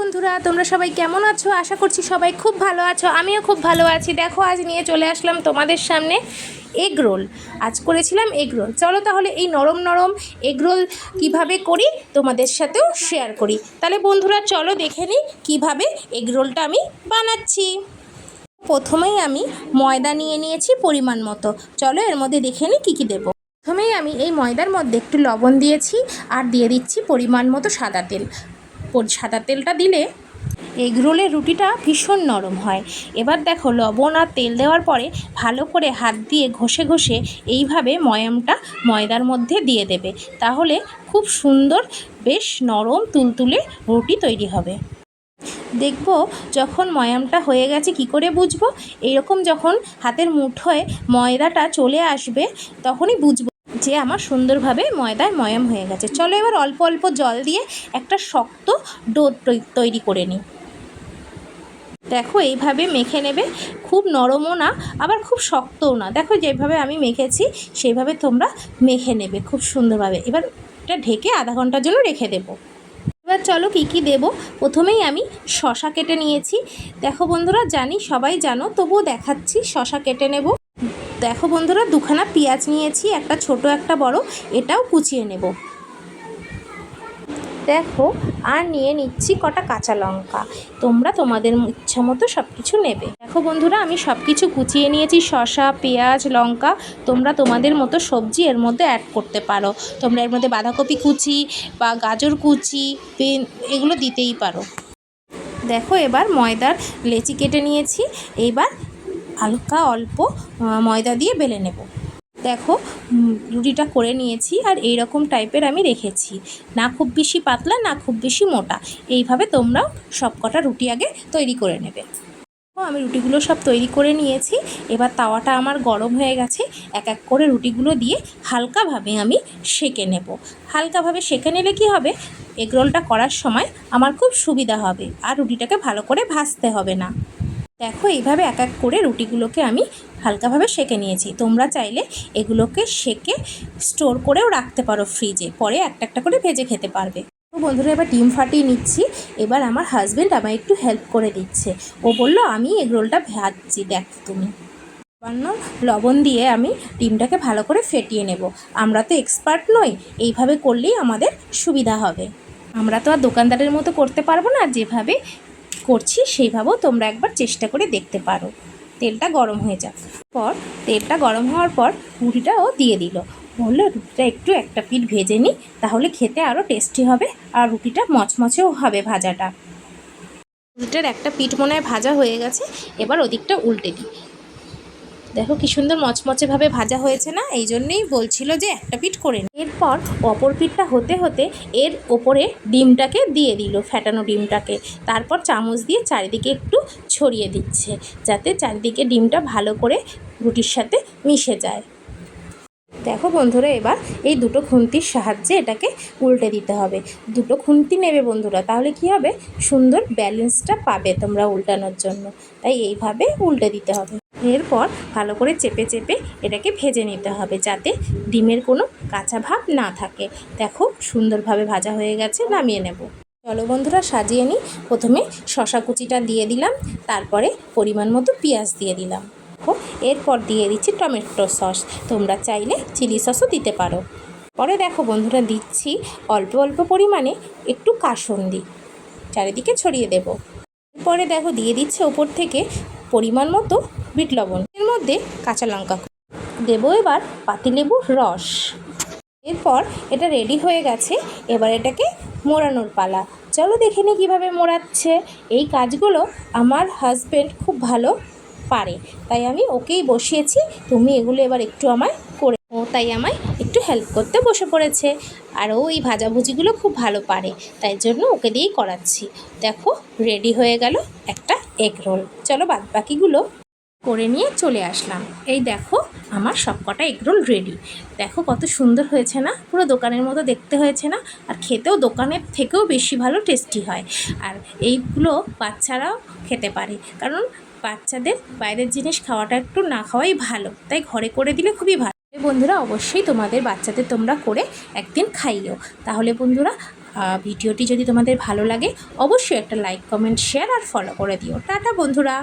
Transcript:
বন্ধুরা, তোমরা সবাই কেমন আছো? আশা করছি সবাই খুব ভালো আছো। আমিও খুব ভালো আছি। দেখো, আজ নিয়ে চলে আসলাম তোমাদের সামনে এগ রোল। আজ করেছিলাম এগ রোল। চলো তাহলে এই নরম নরম এগ রোল কীভাবে করি তোমাদের সাথেও শেয়ার করি। তাহলে বন্ধুরা চলো দেখে নিই কীভাবে এগ রোলটা আমি বানাচ্ছি। প্রথমেই আমি ময়দা নিয়ে নিয়েছি পরিমাণ মতো। চলো এর মধ্যে দেখে নিই কী কী দেবো। প্রথমেই আমি এই ময়দার মধ্যে একটু লবণ দিয়েছি আর দিয়ে দিচ্ছি পরিমাণ মতো সাদা তেল। সাদা তেলটা দিলে এগ রোলের রুটিটা ভীষণ নরম হয়। এবার দেখো, লবণ আর তেল দেওয়ার পরে ভালো করে হাত দিয়ে ঘষে ঘষে এইভাবে ময়ামটা ময়দার মধ্যে দিয়ে দেবে। তাহলে খুব সুন্দর বেশ নরম তুলতুলে রুটি তৈরি হবে। দেখব যখন ময়ামটা হয়ে গেছে কি করে বুঝবো? এইরকম যখন হাতের মুঠোয় ময়দাটা চলে আসবে তখনই বুঝবো যে আমার সুন্দরভাবে ময়দায় ময়াম হয়ে গেছে। চলো এবার অল্প অল্প জল দিয়ে একটা শক্ত ডো তৈরি করে নিই। দেখো এইভাবে মেখে নেবে, খুব নরমও না আবার খুব শক্তও না। দেখো যেভাবে আমি মেখেছি সেইভাবে তোমরা মেখে নেবে খুব সুন্দরভাবে। এবার এটা ঢেকে আধা ঘন্টার জন্য রেখে দেবো। এবার চলো কী কী দেবো। প্রথমেই আমি শসা কেটে নিয়েছি। দেখো বন্ধুরা, জানি সবাই জানো, তবুও দেখাচ্ছি। শসা কেটে নেব। দেখো বন্ধুরা, দুখানা পেঁয়াজ নিয়েছি, একটা ছোট একটা বড়, এটাও কুচিয়ে নেব। দেখো, আর নিয়ে নিচ্ছি কটা কাঁচা লঙ্কা। তোমরা তোমাদের ইচ্ছা মতো সব কিছু নেবে। দেখো বন্ধুরা, আমি সব কিছু কুচিয়ে নিয়েছি, শসা, পেঁয়াজ, লঙ্কা। তোমরা তোমাদের মতো সবজি এর মধ্যে অ্যাড করতে পারো। তোমরা এর মধ্যে বাঁধাকপি কুচি বা গাজর কুচি এগুলো দিতেই পারো। দেখো এবার ময়দার লেচি কেটে নিয়েছি। এইবার হালকা অল্প ময়দা দিয়ে বেলে নেব। দেখো রুটিটা করে নিয়েছি আর এই রকম টাইপের আমি রেখেছি, না খুব বেশি পাতলা না খুব বেশি মোটা। এইভাবে তোমরাও সব কটা রুটি আগে তৈরি করে নেবে। আমি রুটিগুলো সব তৈরি করে নিয়েছি। এবার তাওয়াটা আমার গরম হয়ে গেছে। এক এক করে রুটিগুলো দিয়ে হালকাভাবে আমি সেঁকে নেব। হালকাভাবে সেঁকে নিলে কি হবে, এগরোলটা করার সময় আমার খুব সুবিধা হবে আর রুটিটাকে ভালো করে ভাজতে হবে না। দেখো এইভাবে এক এক করে রুটিগুলোকে আমি হালকাভাবে সেঁকে নিয়েছি। তোমরা চাইলে এগুলোকে সেঁকে স্টোর করেও রাখতে পারো ফ্রিজে, পরে একটা একটা করে ভেজে খেতে পারবে। তো বন্ধুরা, এবার ডিম ফাটিয়ে নিচ্ছি। এবার আমার হাজব্যান্ড আমায় একটু হেল্প করে দিচ্ছে। ও বলল আমি এগরোলটা ভাজছি, দেখো তুমি। সামান্য লবণ দিয়ে আমি ডিমটাকে ভালো করে ফেটিয়ে নেব। আমরা তো এক্সপার্ট নই, এইভাবে করলেই আমাদের সুবিধা হবে। আমরা তো আর দোকানদারের মতো করতে পারবো না, যেভাবে করছি সেইভাবেও তোমরা একবার চেষ্টা করে দেখতে পারো। তেলটা গরম হয়ে যাক। তেলটা গরম হওয়ার পর রুটিটাও দিয়ে দিল। বললো রুটিটা একটু একটা পিঠ ভেজে নিই, তাহলে খেতে আরও টেস্টি হবে আর রুটিটা মচমচেও হবে ভাজাটা। রুটিটার একটা পিঠ মনে হয় ভাজা হয়ে গেছে। এবার ওদিকটা উল্টে দিই। দেখো কি সুন্দর মচমচেভাবে ভাজা হয়েছে না? এই জন্যেই বলছিল যে একটা পিঠ করে নিই। এরপর অপর পিঠটা হতে হতে এর ওপরে ডিমটাকে দিয়ে দিল, ফ্যাটানো ডিমটাকে। তারপর চামচ দিয়ে চারিদিকে একটু ছড়িয়ে দিচ্ছে, যাতে চারিদিকে ডিমটা ভালো করে রুটির সাথে মিশে যায়। দেখো বন্ধুরা, এবার এই দুটো খুন্তির সাহায্যে এটাকে উল্টে দিতে হবে। দুটো খুন্তি নেবে বন্ধুরা, তাহলে কি হবে, সুন্দর ব্যালেন্সটা পাবে তোমরা উল্টানোর জন্য। তাই এইভাবে উল্টে দিতে হবে। এরপর ভালো করে চেপে চেপে এটাকে ভেজে নিতে হবে, যাতে ডিমের কোনো কাঁচা ভাব না থাকে। দেখো সুন্দরভাবে ভাজা হয়ে গেছে, নামিয়ে নেব। চলো বন্ধুরা সাজিয়ে নিই। প্রথমে শসা কুচিটা দিয়ে দিলাম, তারপরে পরিমাণ মতো পেঁয়াজ দিয়ে দিলাম। এরপর দিয়ে দিচ্ছি টমেটো সস। তোমরা চাইলে চিলি সসও দিতে পারো। পরে দেখো বন্ধুরা, দিচ্ছি অল্প অল্প পরিমাণে একটু কাসুন্দি, চারিদিকে ছড়িয়ে দেব। এরপরে দেখো দিয়ে দিচ্ছে ওপর থেকে পরিমাণ মতো বিট লবণ। এর মধ্যে কাঁচা লঙ্কা দেবো, এবার পাতিলেবুর রস। এরপর এটা রেডি হয়ে গেছে। এবার এটাকে মোড়ানোর পালা। চলো দেখে নিই কীভাবে মোড়াচ্ছে। এই কাজগুলো আমার হাজব্যান্ড খুব ভালো পারে, তাই আমি ওকেই বসিয়েছি। তুমি এগুলো এবার একটু আমায় করে, ও তাই আমায় একটু হেল্প করতে বসে পড়েছে। আর ও এই ভাজাভুজিগুলো খুব ভালো পারে, তাই জন্য ওকে দিয়েই করাচ্ছি। দেখো রেডি হয়ে গেল একটা এগ রোল। চলো বাদ বাকিগুলো করে নিয়ে চলে আসলাম। এই দেখো আমার সবকটা এগরোল রেডি। দেখো কত সুন্দর হয়েছে না? পুরো দোকানের মতো দেখতে হয়েছে না? আর খেতেও দোকানের থেকেও বেশি ভালো টেস্টি হয়। আর এইগুলো বাচ্চারাও খেতে পারে, কারণ বাচ্চাদের বাইরের জিনিস খাওয়াটা একটু না খাওয়াই ভালো, তাই ঘরে করে দিলে খুবই ভালো। বন্ধুরা অবশ্যই তোমাদের বাচ্চাদের তোমরা করে একদিন খাইও। তাহলে বন্ধুরা ভিডিওটি যদি তোমাদের ভালো লাগে অবশ্যই একটা লাইক কমেন্ট শেয়ার আর ফলো করে দিও। টাটা বন্ধুরা।